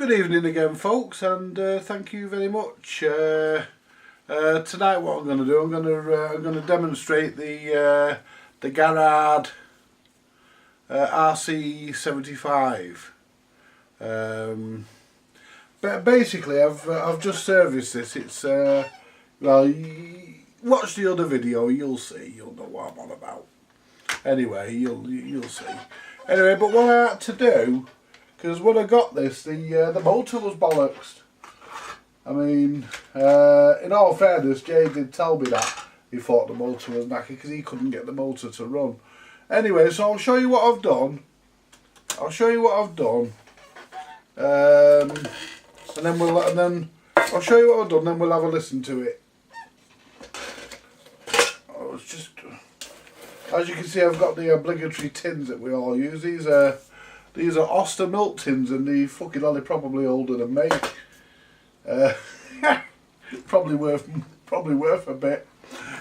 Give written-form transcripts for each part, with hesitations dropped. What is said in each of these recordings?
Good evening again, folks, and thank you very much. Tonight, what I'm going to do, I'm going to demonstrate the Garrard Rc 75. But basically, I've just serviced this. It's well, watch the other video, you'll see, you'll know what I'm on about. Anyway, you'll see. Anyway, but what I had to do, because when I got this, the motor was bollocks. I mean, in all fairness, Jay did tell me that he thought the motor was knackered because he couldn't get the motor to run. Anyway, so I'll show you what I've done. And then I'll show you what I've done. Then we'll have a listen to it. Oh, it's just, as you can see, I've got the obligatory tins that we all use. These are Oster milk tins, and the fucking hell, they're probably older than me. Probably worth a bit.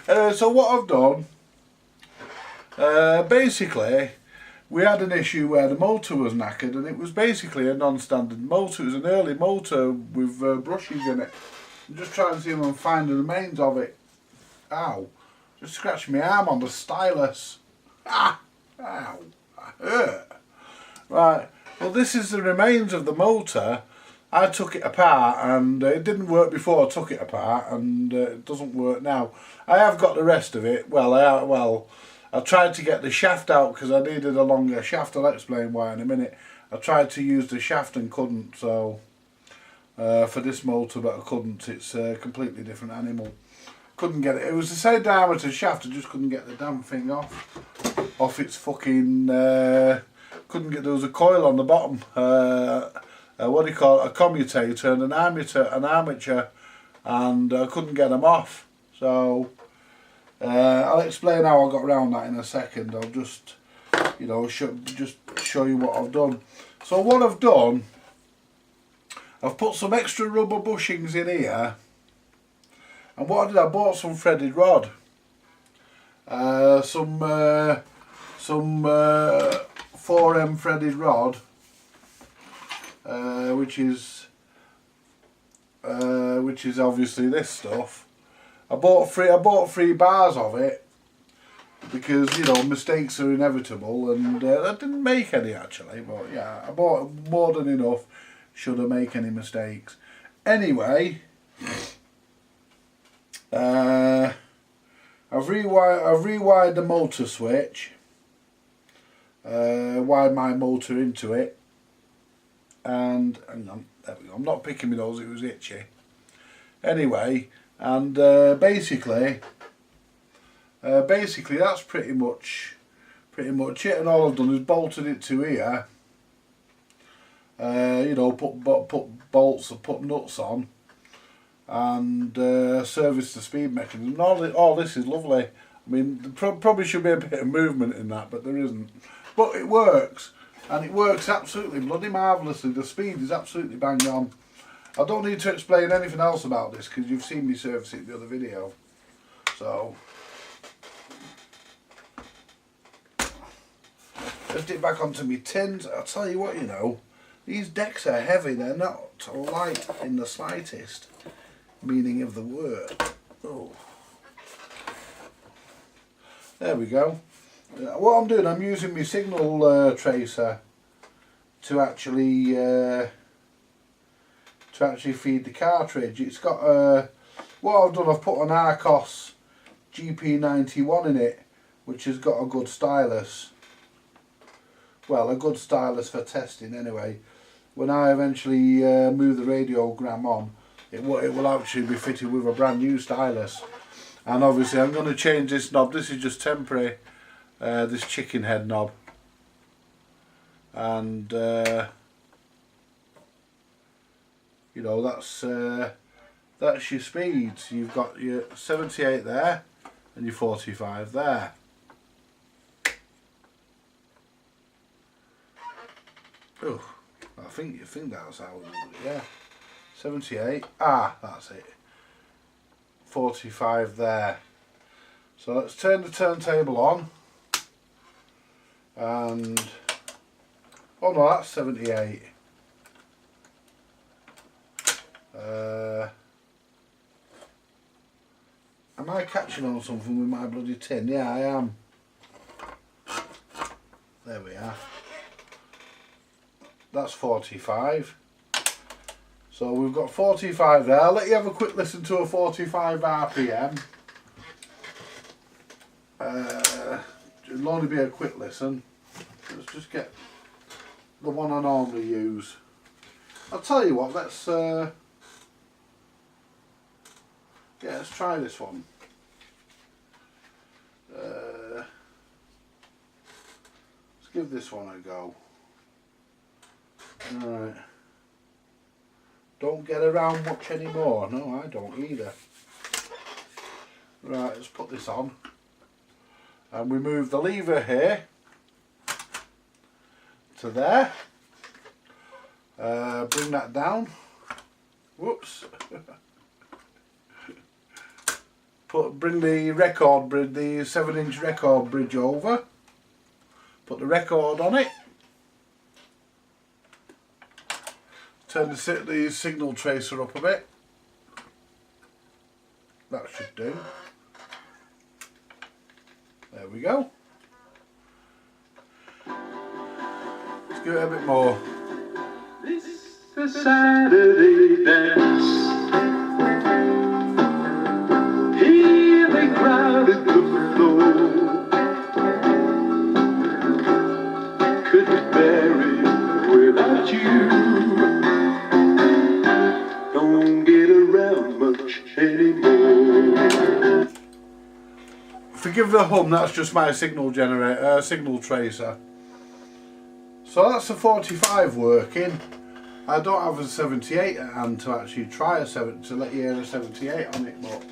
So what I've done, basically, we had an issue where the motor was knackered, and it was basically a non-standard motor. It was an early motor with brushes in it. I'm just trying to see if I can find the remains of it. Ow! Just scratched my arm on the stylus. Ah! Ow! I hurt. Right, well, this is the remains of the motor. I took it apart, and it didn't work before I took it apart, and it doesn't work now. I have got the rest of it. Well, I tried to get the shaft out because I needed a longer shaft. I'll explain why in a minute. I tried to use the shaft and couldn't, so for this motor, but I couldn't. It's a completely different animal. Couldn't get it. It was the same diameter shaft. I just couldn't get the damn thing off its fucking. Couldn't get. There was a coil on the bottom. What do you call it? A commutator and an armature, and I couldn't get them off. So I'll explain how I got around that in a second. I'll just, you know, just show you what I've done. So what I've done, I've put some extra rubber bushings in here, and what I did, I bought some threaded rod, some 4M threaded rod, which is obviously this stuff. I bought three bars of it because, you know, mistakes are inevitable, and I didn't make any actually, but yeah, I bought more than enough should I make any mistakes. Anyway, I've rewired the motor switch, wired my motor into it, and hang on, there we go. I'm not picking my nose, it was itchy. Anyway, and basically that's pretty much it. And all I've done is bolted it to here. You know, put bolts, put nuts on, and service the speed mechanism. And all this is lovely. I mean, there probably should be a bit of movement in that, but there isn't. But it works, and it works absolutely bloody marvellously. The speed is absolutely bang on. I don't need to explain anything else about this because you've seen me service it in the other video. So lift it back onto my tins. I'll tell you what, you know, these decks are heavy. They're not light in the slightest meaning of the word. Oh, there we go. What I'm doing, I'm using my signal tracer to actually feed the cartridge. It's got what I've done, I've put an Arcos GP91 in it, which has got a good stylus. Well, a good stylus for testing anyway. When I eventually move the radiogram on, it will actually be fitted with a brand new stylus. And obviously I'm going to change this knob. This is just temporary, this chicken head knob. And you know, that's your speeds. You've got your 78 there and your 45 there. Oh, I think that's how we do it. Yeah, 78. Ah, that's it. 45 there. So let's turn the turntable on, and oh no, that's 78. Am I catching on something with my bloody tin? Yeah, I am. There we are. That's 45. So we've got 45 there. I'll let you have a quick listen to a 45 RPM. It'll only be a quick listen. Let's just get the one I normally use. I'll tell you what, let's try this one. Let's give this one a go. Alright. Don't get around much anymore. No, I don't either. Right, let's put this on. And we move the lever here to there. Bring that down. Whoops. Bring the record bridge, the 7-inch record bridge over. Put the record on it. Turn the signal tracer up a bit. That should do. There we go. Let's give it a bit more. This is a Saturday dance. Hear the crowd at the floor. Couldn't bear it without you. Don't get around much anymore. Forgive the hum, that's just my signal generator, signal tracer. So that's a 45 working. I don't have a 78 at hand to actually try to let you hear a 78 on it, but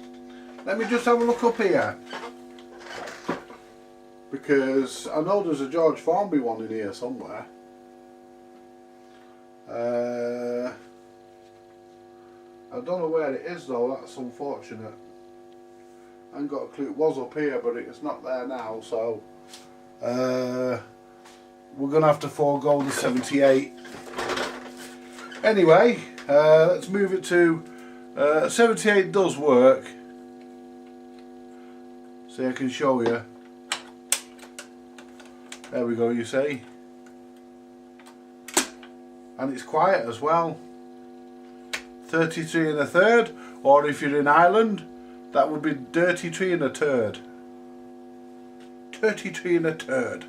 let me just have a look up here. Because I know there's a George Formby one in here somewhere. I don't know where it is though, that's unfortunate. I haven't got a clue. It was up here, but it's not there now, so we're going to have to forego the 78. Anyway, let's move it to 78 does work. See, I can show you. There we go, you see. And it's quiet as well. 33 1/3, or if you're in Ireland, that would be 33 1/3. 33 1/3.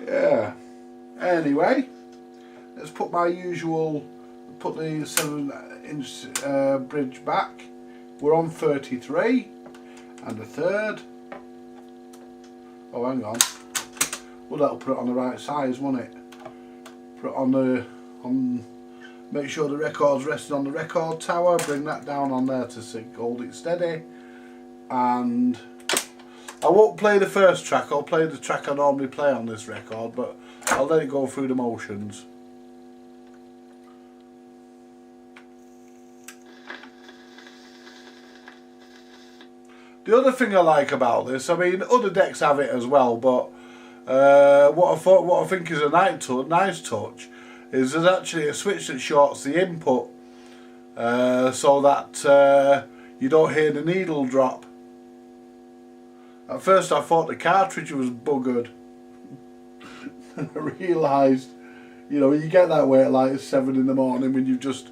Yeah. Anyway, let's put my usual, put the 7-inch bridge back. We're on 33 1/3. Oh, hang on. Well, that'll put it on the right size, won't it? Put it on make sure the record's resting on the record tower. Bring that down on there to hold it steady. And I won't play the first track. I'll play the track I normally play on this record, but I'll let it go through the motions. The other thing I like about this, I mean, other decks have it as well, but what I think is a nice touch is there's actually a switch that shorts the input so that you don't hear the needle drop. At first I thought the cartridge was buggered. I realised, you know, you get that way at like 7 in the morning when you've just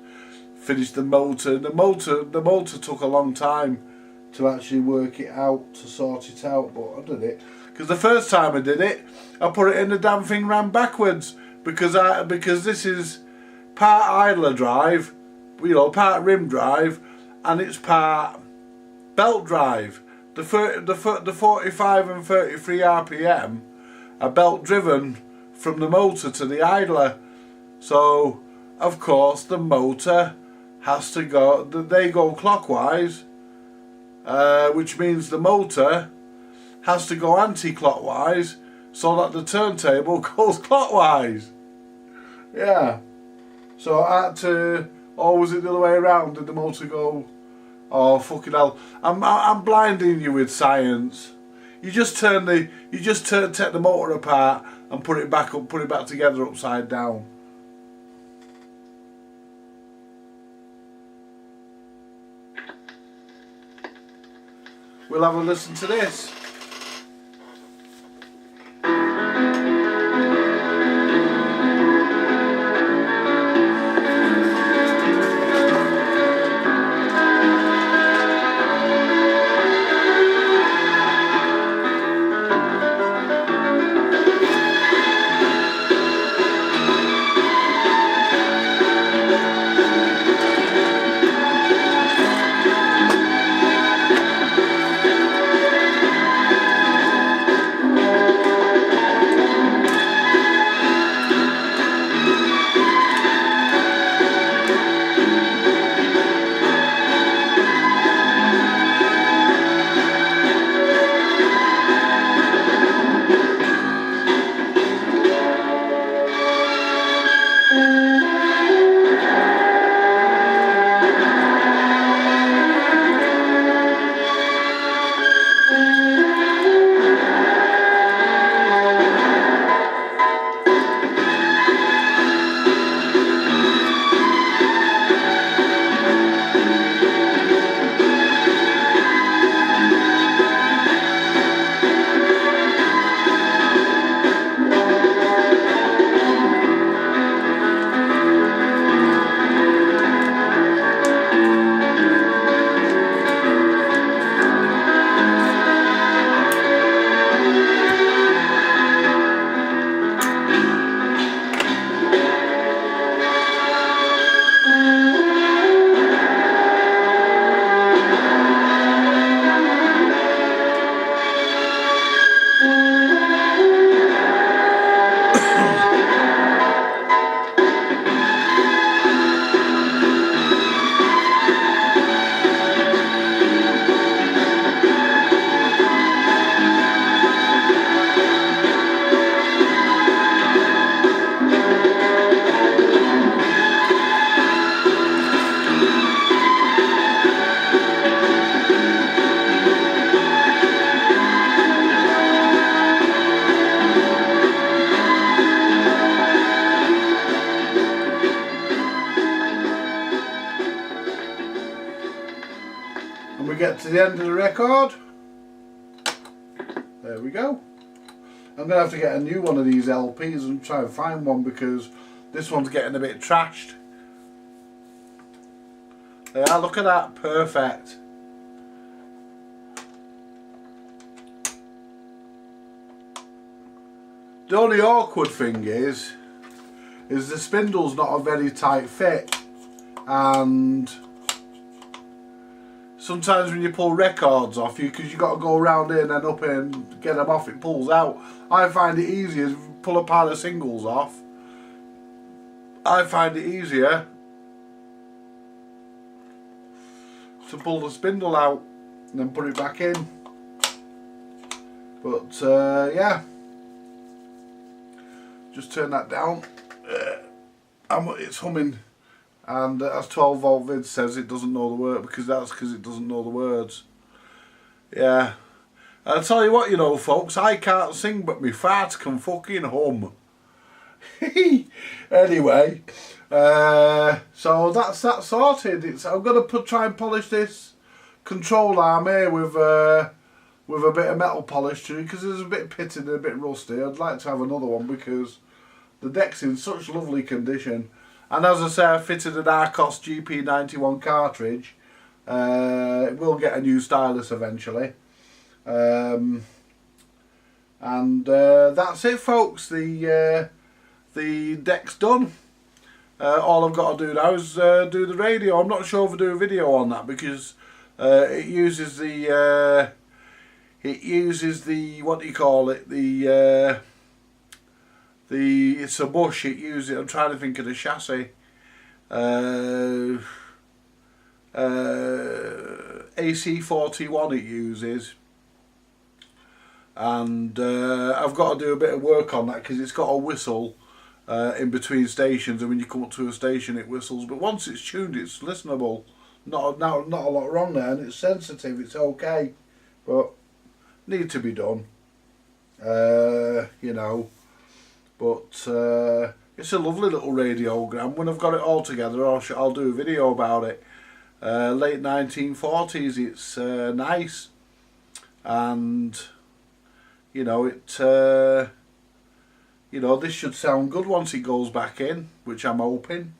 finished the motor. The motor took a long time to actually work it out, to sort it out, but I did it. Because the first time I did it, I put it in, the damn thing ran backwards because this is part idler drive, you know, part rim drive, and it's part belt drive. The 45 and 33 RPM are belt driven from the motor to the idler, so of course the motor has to go. They go clockwise. Which means the motor has to go anti-clockwise so that the turntable goes clockwise. Yeah. So I had to, or was it the other way around? Did the motor go Oh fucking hell! I'm blinding you with science. You just take the motor apart and put it back up, put it back together upside down. We'll have a listen to this. And we get to the end of the record. There we go. I'm going to have to get a new one of these LPs and try and find one because this one's getting a bit trashed. Yeah, look at that, perfect. The only awkward thing is the spindle's not a very tight fit, and sometimes when you pull records off, because you got to go around here and then up here and get them off, it pulls out. I find it easier if you pull a pile of singles off. I find it easier to pull the spindle out and then put it back in. But yeah, just turn that down. It's humming. And as 12 volt vid says, it doesn't know the word because it doesn't know the words. Yeah. I'll tell you what, you know, folks, I can't sing, but my farts can fucking hum. Anyway, so that's that sorted. I'm gonna try and polish this control arm here with a bit of metal polish too, because there's a bit pitted and a bit rusty. I'd like to have another one because the deck's in such lovely condition. And as I say, I fitted an Arcos GP91 cartridge. It will get a new stylus eventually. And that's it, folks. The deck's done. All I've got to do now is do the radio. I'm not sure if I'll do a video on that because it uses the what do you call it? It's a bush. It uses. I'm trying to think of the chassis. AC41 it uses, and I've got to do a bit of work on that because it's got a whistle in between stations, and when you come up to a station it whistles, but once it's tuned it's listenable. not a lot wrong there, and it's sensitive. It's okay, but need to be done. You know, but it's a lovely little radiogram. When I've got it all together, I'll do a video about it. Late 1940s. It's nice, and you know you know, this should sound good once it goes back in, which I'm hoping.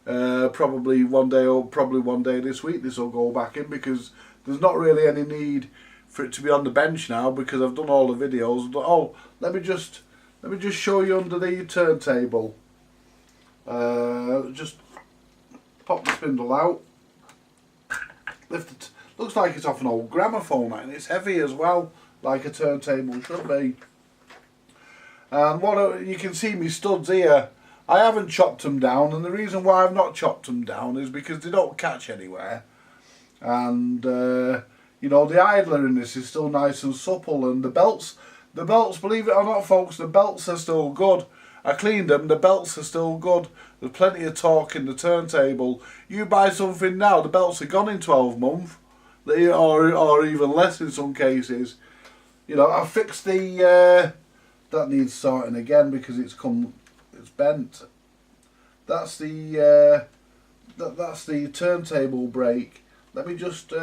Probably one day this week this will go back in, because there's not really any need for it to be on the bench now, because I've done all the videos. Oh, let me just show you under the turntable. Just pop the spindle out. Lift it. Looks like it's off an old gramophone, and it's heavy as well, like a turntable should be. And you can see me studs here. I haven't chopped them down, and the reason why I've not chopped them down is because they don't catch anywhere. And you know, the idler in this is still nice and supple, and the belts, believe it or not, folks, the belts are still good. I cleaned them, the belts are still good. There's plenty of torque in the turntable. You buy something now, the belts are gone in 12 months, or even less in some cases. You know, I fixed the that needs sorting again because it's bent. That's the that's the turntable brake. Let me just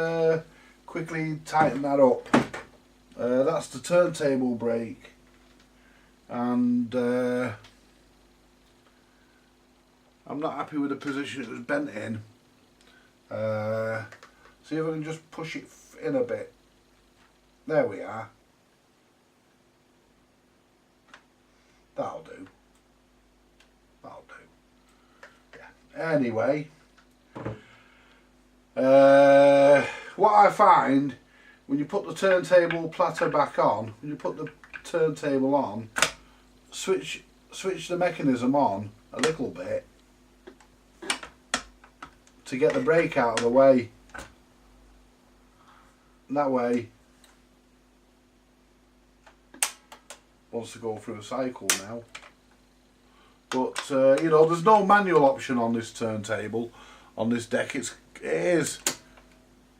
quickly tighten that up. That's the turntable brake, and I'm not happy with the position it was bent in. See if I can just push it in a bit. There we are. That'll do. That'll do. Yeah. Anyway, what I find when you put the turntable platter back on, when you put the turntable on, switch the mechanism on a little bit to get the brake out of the way. And that way, wants to go through a cycle now. But you know, there's no manual option on this turntable, on this deck. It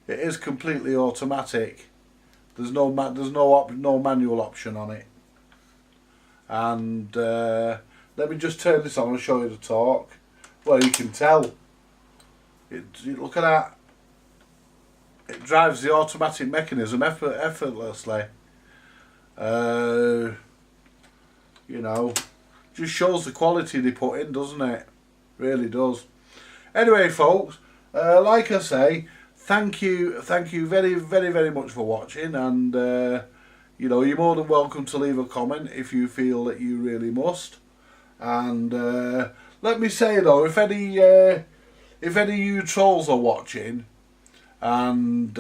is completely automatic. There's no manual option on it. And let me just turn this on and show you the torque. Well, you can tell. Look at that. It drives the automatic mechanism effortlessly. You know, just shows the quality they put in, doesn't it? Really does. Anyway, folks, like I say, thank you very, very, very much for watching, and you know, you're more than welcome to leave a comment if you feel that you really must. And let me say though, if any of you trolls are watching and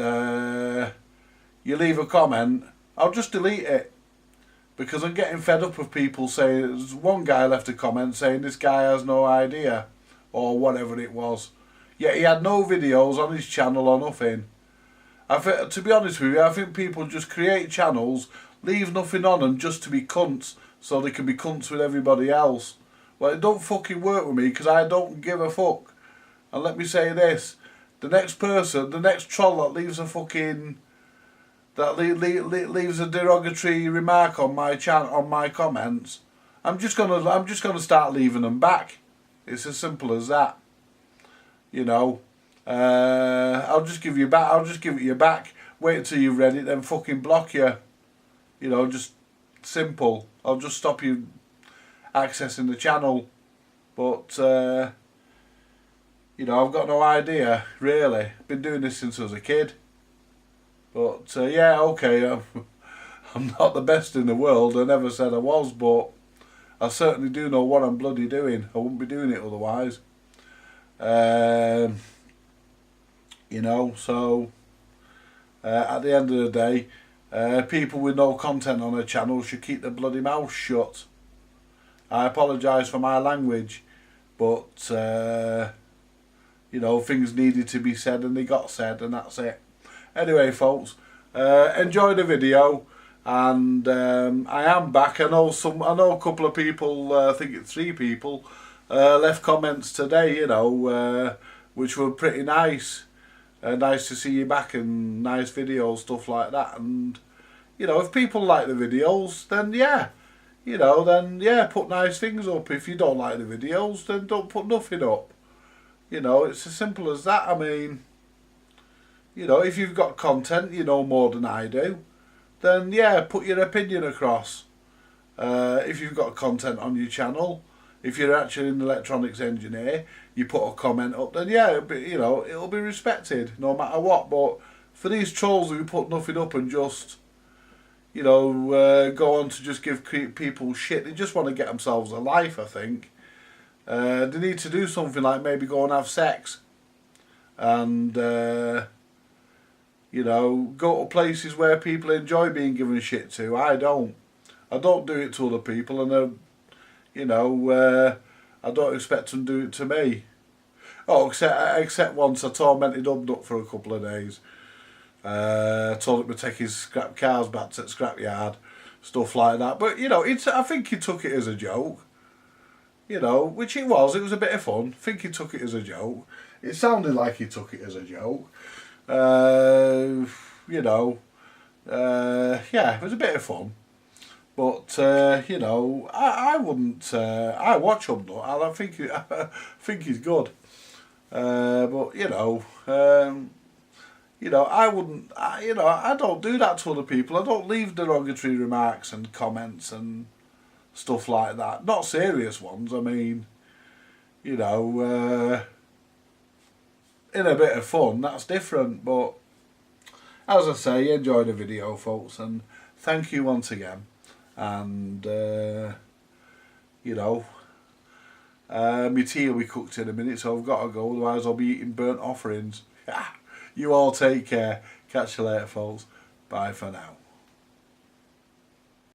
you leave a comment, I'll just delete it, because I'm getting fed up of people saying. There's one guy left a comment saying this guy has no idea, or whatever it was. Yet he had no videos on his channel or nothing. To be honest with you, I think people just create channels, leave nothing on them just to be cunts, so they can be cunts with everybody else. Well, it don't fucking work with me, because I don't give a fuck. And let me say this, the next person, the next troll that leaves a fucking, leaves a derogatory remark on my on my comments, I'm just gonna start leaving them back. It's as simple as that. You know, I'll just give you back. I'll just give it you back. Wait until you've read it, then fucking block you. You know, just simple. I'll just stop you accessing the channel. But you know, I've got no idea really. Been doing this since I was a kid. But yeah, okay, I'm not the best in the world. I never said I was, but I certainly do know what I'm bloody doing. I wouldn't be doing it otherwise. You know, so at the end of the day, people with no content on their channel should keep their bloody mouth shut. I apologise for my language, but you know, things needed to be said and they got said, and that's it. Anyway, folks, enjoy the video, and I am back. I know a couple of people, I think it's 3 people, left comments today, you know, which were pretty nice. nice to see you back and nice videos, stuff like that. And you know, if people like the videos, then yeah, you know, then yeah, put nice things up. If you don't like the videos, then don't put nothing up. You know, it's as simple as that. I mean, you know, if you've got content, you know more than I do, then yeah, put your opinion across. If you've got content on your channel, if you're actually an electronics engineer, you put a comment up, then yeah, you know, it'll be respected no matter what. But for these trolls who put nothing up and just, you know, go on to just give people shit, they just want to get themselves a life, I think. They need to do something like maybe go and have sex. And, you know, go to places where people enjoy being given shit to. I don't. I don't do it to other people, and you know, I don't expect them to do it to me. Oh, except once I tormented Hubnut for a couple of days. Told him to take his scrap cars back to the scrapyard, stuff like that. But you know, I think he took it as a joke. You know, which it was. It was a bit of fun. I think he took it as a joke. It sounded like he took it as a joke. You know, yeah, it was a bit of fun. But you know, I wouldn't. I watch Hubnut, and I think he's good. But you know, I wouldn't. You know, I don't do that to other people. I don't leave derogatory remarks and comments and stuff like that. Not serious ones. I mean, you know, in a bit of fun, that's different. But as I say, enjoy the video, folks, and thank you once again. And you know, my tea will be cooked in a minute, so I've got to go, otherwise I'll be eating burnt offerings. You all take care. Catch you later, folks. Bye for now.